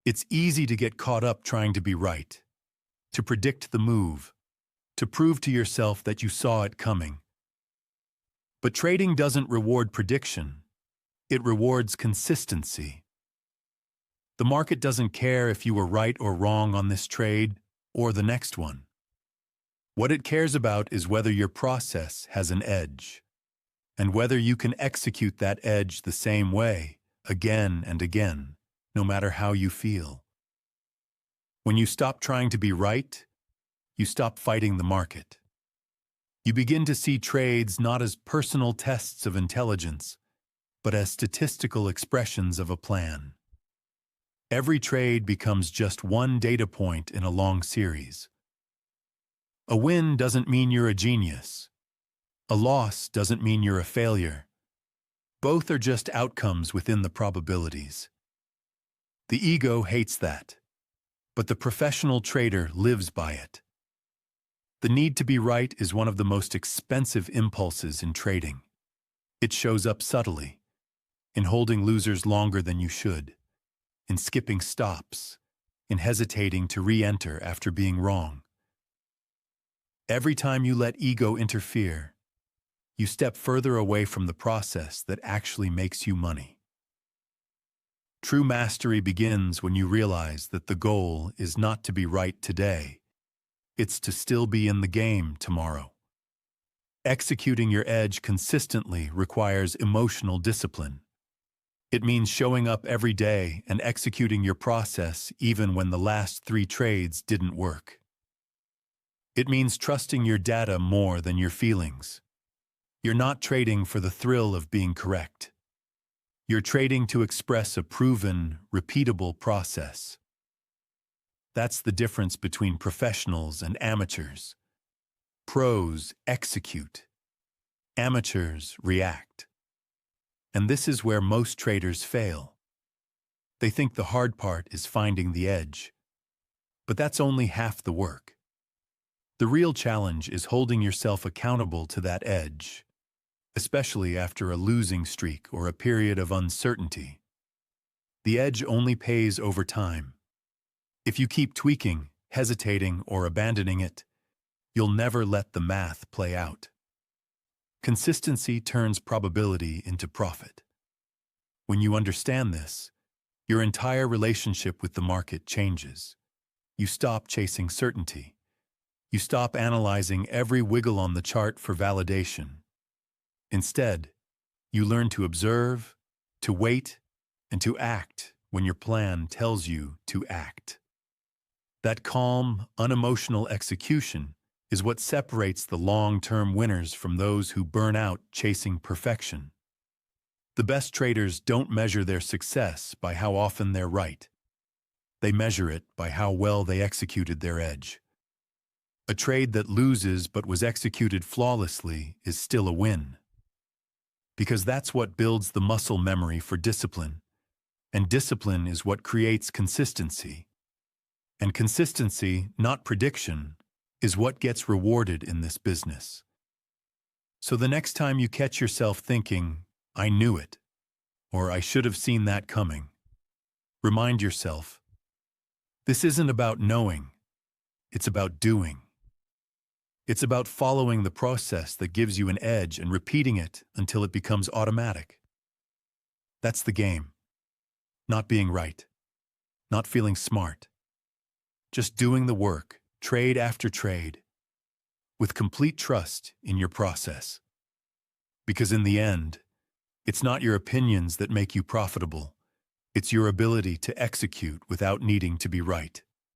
It's easy to get caught up trying to be right, to predict the move, to prove to yourself that you saw it coming. But trading doesn't reward prediction. It rewards consistency. The market doesn't care if you were right or wrong on this trade or the next one. What it cares about is whether your process has an edge, and whether you can execute that edge the same way, again and again, no matter how you feel. When you stop trying to be right, you stop fighting the market. You begin to see trades not as personal tests of intelligence, but as statistical expressions of a plan. Every trade becomes just one data point in a long series. A win doesn't mean you're a genius. A loss doesn't mean you're a failure. Both are just outcomes within the probabilities. The ego hates that, but the professional trader lives by it. The need to be right is one of the most expensive impulses in trading. It shows up subtly, in holding losers longer than you should, in skipping stops, in hesitating to re-enter after being wrong. Every time you let ego interfere, you step further away from the process that actually makes you money. True mastery begins when you realize that the goal is not to be right today. It's to still be in the game tomorrow. Executing your edge consistently requires emotional discipline. It means showing up every day and executing your process even when the last 3 trades didn't work. It means trusting your data more than your feelings. You're not trading for the thrill of being correct. You're trading to express a proven, repeatable process. That's the difference between professionals and amateurs. Pros execute. Amateurs react. And this is where most traders fail. They think the hard part is finding the edge. But that's only half the work. The real challenge is holding yourself accountable to that edge, especially after a losing streak or a period of uncertainty. The edge only pays over time. If you keep tweaking, hesitating, or abandoning it, you'll never let the math play out. Consistency turns probability into profit. When you understand this, your entire relationship with the market changes. You stop chasing certainty. You stop analyzing every wiggle on the chart for validation. Instead, you learn to observe, to wait, and to act when your plan tells you to act. That calm, unemotional execution is what separates the long-term winners from those who burn out chasing perfection. The best traders don't measure their success by how often they're right. They measure it by how well they executed their edge. A trade that loses but was executed flawlessly is still a win. Because that's what builds the muscle memory for discipline. And discipline is what creates consistency. And consistency, not prediction, is what gets rewarded in this business. So the next time you catch yourself thinking, "I knew it," or "I should have seen that coming," remind yourself, this isn't about knowing, it's about doing. It's about following the process that gives you an edge and repeating it until it becomes automatic. That's the game. Not being right. Not feeling smart. Just doing the work, trade after trade, with complete trust in your process. Because in the end, it's not your opinions that make you profitable. It's your ability to execute without needing to be right.